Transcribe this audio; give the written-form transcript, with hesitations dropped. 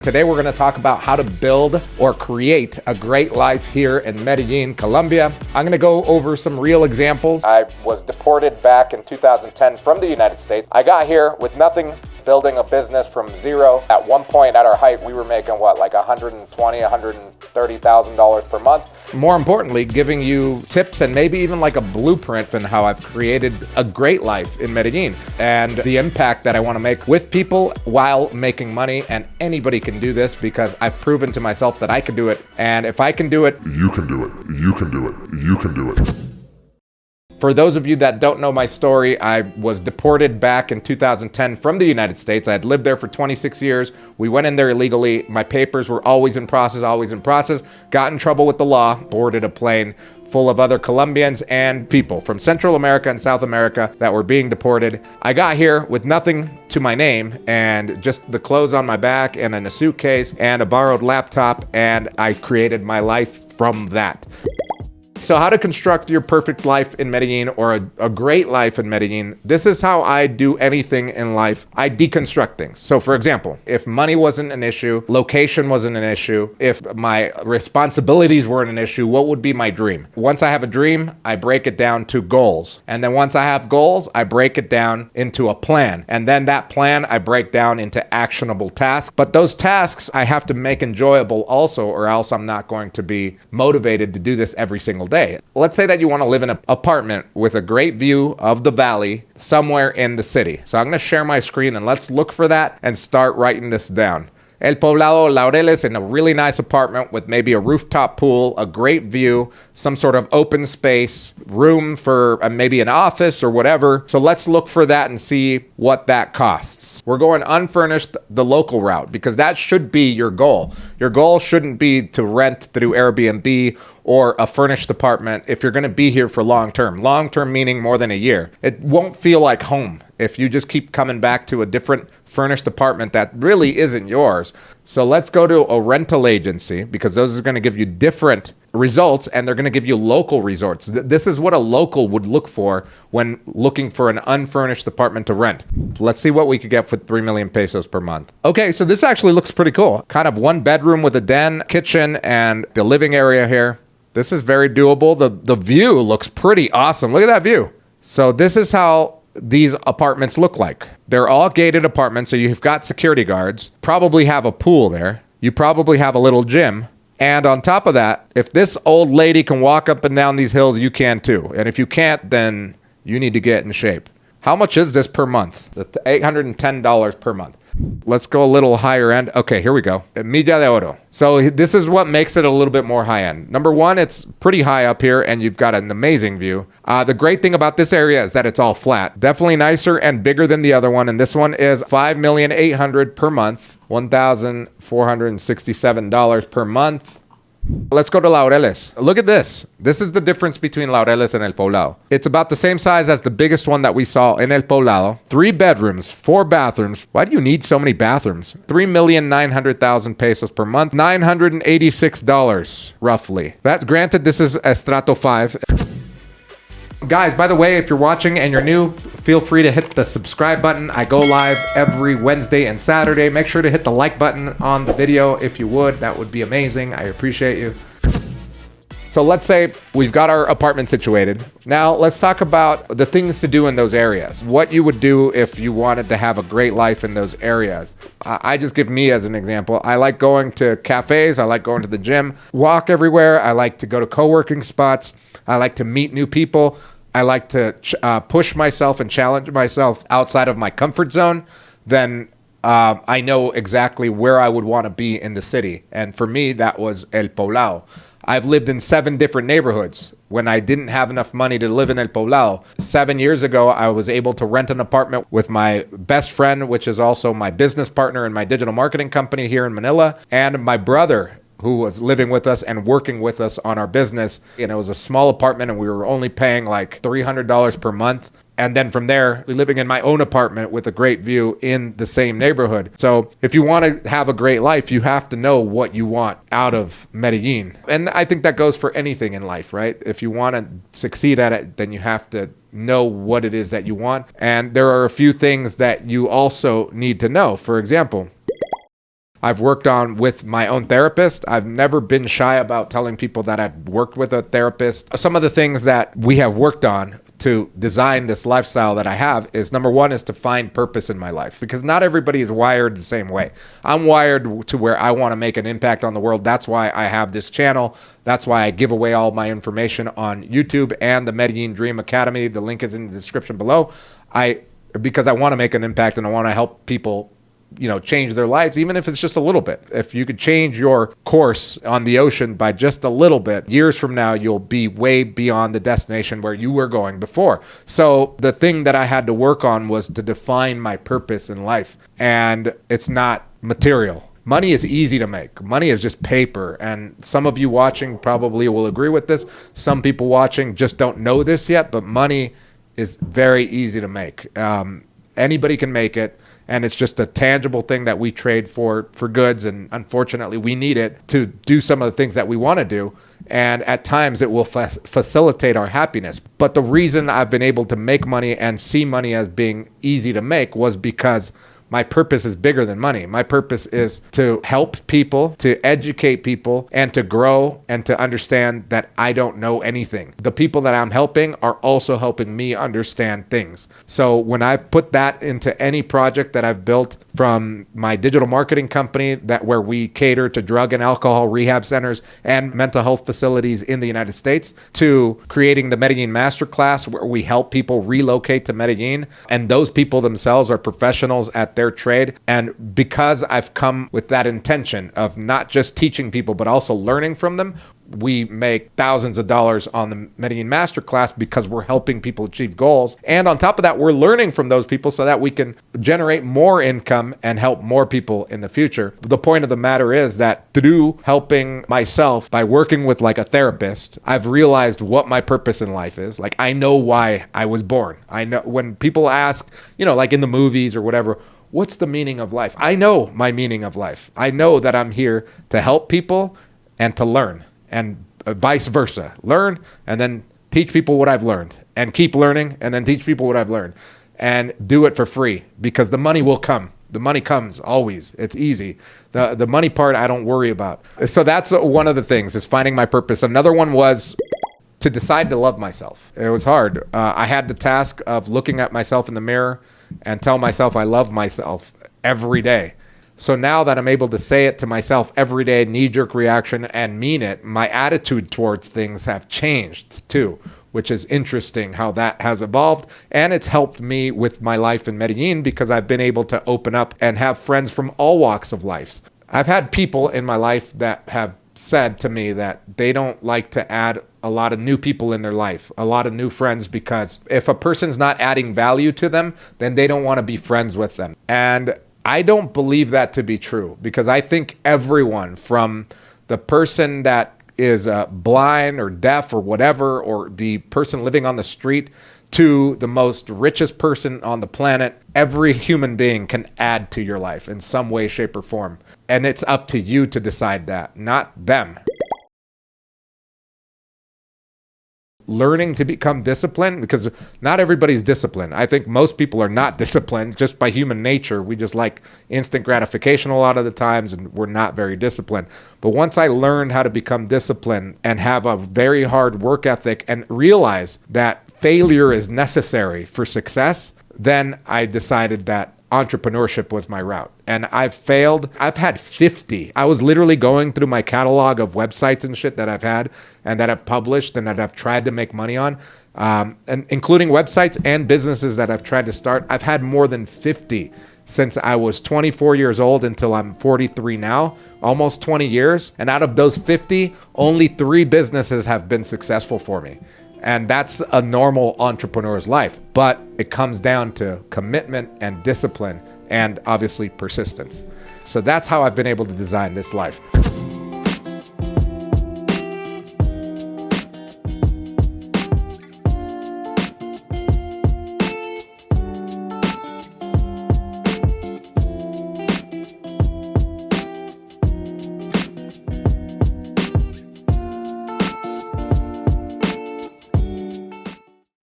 Today we're going to talk about how to build or create a great life here in Medellin, Colombia. I'm going to go over some real examples. I was deported back in 2010 from the United States. I got here with nothing, building a business from zero. At one point at our height, we were making like $120,000, $130,000 per month. More importantly, giving you tips and maybe even like a blueprint on how I've created a great life in Medellin and the impact that I want to make with people while making money. And anybody can do this because I've proven to myself that I can do it. And if I can do it, you can do it. You can do it. You can do it. For those of you that don't know my story, I was deported back in 2010 from the United States. I had lived there for 26 years. We went in there illegally. My papers were always in process. Got in trouble with the law, boarded a plane full of other Colombians and people from Central America and South America that were being deported. I got here with nothing to my name and just the clothes on my back and in a suitcase and a borrowed laptop, and I created my life from that. So how to construct your perfect life in Medellin or a great life in Medellin. This is how I do anything in life. I deconstruct things. So for example, if money wasn't an issue, location wasn't an issue, if my responsibilities weren't an issue, what would be my dream? Once I have a dream, I break it down to goals. And then once I have goals, I break it down into a plan. And then that plan I break down into actionable tasks. But those tasks I have to make enjoyable also, or else I'm not going to be motivated to do this every single day. Let's say that you want to live in an apartment with a great view of the valley somewhere in the city. So I'm going to share my screen and let's look for that and start writing this down. El Poblado, Laureles, in a really nice apartment with maybe a rooftop pool, a great view, some sort of open space, room for maybe an office or whatever. So let's look for that and see what that costs. We're going unfurnished, the local route, because that should be your goal. Your goal shouldn't be to rent through Airbnb or a furnished apartment if you're going to be here for long term. Long term meaning more than a year. It won't feel like home if you just keep coming back to a different furnished apartment that really isn't yours. So let's go to a rental agency because those are going to give you different results and they're going to give you local resorts. This is what a local would look for when looking for an unfurnished apartment to rent. Let's see what we could get for 3 million pesos per month. Okay, so this actually looks pretty cool. Kind of one bedroom with a den, kitchen, and the living area here. This is very doable. The view looks pretty awesome. Look at that view. So this is how these apartments look like. They're all gated apartments, so you've got security guards, probably have a pool there. You probably have a little gym. And on top of that, if this old lady can walk up and down these hills, you can too. And if you can't, then you need to get in shape. How much is this per month? That's $810 per month. Let's go a little higher end. Okay, here we go. Milla de Oro. So this is what makes it a little bit more high end. Number one, it's pretty high up here and you've got an amazing view. The great thing about this area is that it's all flat. Definitely nicer and bigger than the other one. And this one is $5,800,000 per month, $1,467 per month. Let's go to Laureles. Look at this. This is the difference between Laureles and El Poblado. It's about the same size as the biggest one that we saw in El Poblado. 3 bedrooms, 4 bathrooms. Why do you need so many bathrooms? 3,900,000 pesos per month, $986 roughly. That's granted, this is Estrato 5. Guys, by the way, if you're watching and you're new, feel free to hit the subscribe button. I go live every Wednesday and Saturday. Make sure to hit the like button on the video if you would. That would be amazing. I appreciate you. So let's say we've got our apartment situated. Now let's talk about the things to do in those areas. What you would do if you wanted to have a great life in those areas. I just give me as an example. I like going to cafes. I like going to the gym, walk everywhere. I like to go to co-working spots. I like to meet new people. I like to push myself and challenge myself outside of my comfort zone. Then I know exactly where I would want to be in the city. And for me, that was El Poblado. I've lived in 7 different neighborhoods. When I didn't have enough money to live in El Poblado, 7 years ago, I was able to rent an apartment with my best friend, which is also my business partner in my digital marketing company here in Manila, and my brother, who was living with us and working with us on our business. And it was a small apartment and we were only paying like $300 per month. And then from there, living in my own apartment with a great view in the same neighborhood. So if you want to have a great life, you have to know what you want out of Medellin. And I think that goes for anything in life, right? If you want to succeed at it, then you have to know what it is that you want. And there are a few things that you also need to know. For example, I've worked on with my own therapist. I've never been shy about telling people that I've worked with a therapist. Some of the things that we have worked on to design this lifestyle that I have is, number one, is to find purpose in my life, because not everybody is wired the same way. I'm wired to where I want to make an impact on the world. That's why I have this channel. That's why I give away all my information on YouTube and the Medellin Dream Academy. The link is in the description below. Because I want to make an impact and I want to help people, change their lives, even if it's just a little bit. If you could change your course on the ocean by just a little bit, years from now, you'll be way beyond the destination where you were going before. So the thing that I had to work on was to define my purpose in life. And it's not material. Money is easy to make. Money is just paper. And some of you watching probably will agree with this. Some people watching just don't know this yet, but money is very easy to make. Anybody can make it. And it's just a tangible thing that we trade for goods. And unfortunately, we need it to do some of the things that we want to do. And at times, it will facilitate our happiness. But the reason I've been able to make money and see money as being easy to make was because my purpose is bigger than money. My purpose is to help people, to educate people, and to grow and to understand that I don't know anything. The people that I'm helping are also helping me understand things. So when I've put that into any project that I've built, from my digital marketing company where we cater to drug and alcohol rehab centers and mental health facilities in the United States, to creating the Medellin Masterclass where we help people relocate to Medellin, and those people themselves are professionals at their trade. And because I've come with that intention of not just teaching people but also learning from them, we make thousands of dollars on the Medellin Masterclass because we're helping people achieve goals. And on top of that, we're learning from those people so that we can generate more income and help more people in the future. The point of the matter is that through helping myself by working with like a therapist, I've realized what my purpose in life is. Like, I know why I was born. I know when people ask, like in the movies or whatever, what's the meaning of life? I know my meaning of life. I know that I'm here to help people and to learn. And vice versa. Learn and then teach people what I've learned, and keep learning and then teach people what I've learned, and do it for free, because the money will come. The money comes always. It's easy. The money part I don't worry about. So that's one of the things, is finding my purpose. Another one was to decide to love myself. It was hard. I had the task of looking at myself in the mirror and tell myself I love myself every day. So now that I'm able to say it to myself every day, knee-jerk reaction, and mean it, my attitude towards things have changed too, which is interesting how that has evolved. And it's helped me with my life in Medellin because I've been able to open up and have friends from all walks of life. I've had people in my life that have said to me that they don't like to add a lot of new people in their life, a lot of new friends, because if a person's not adding value to them, then they don't want to be friends with them. And I don't believe that to be true, because I think everyone, from the person that is blind or deaf or whatever, or the person living on the street, to the most richest person on the planet, every human being can add to your life in some way, shape, or form. And it's up to you to decide that, not them. Learning to become disciplined, because not everybody's disciplined. I think most people are not disciplined just by human nature. We just like instant gratification a lot of the times, and we're not very disciplined. But once I learned how to become disciplined and have a very hard work ethic and realize that failure is necessary for success, then I decided that entrepreneurship was my route. And I've failed. I've had 50. I was literally going through my catalog of websites and shit that I've had and that I've published and that I've tried to make money on, and including websites and businesses that I've tried to start. I've had more than 50 since I was 24 years old until I'm 43 now, almost 20 years. And out of those 50, only 3 businesses have been successful for me. And that's a normal entrepreneur's life. But it comes down to commitment and discipline and obviously persistence. So that's how I've been able to design this life.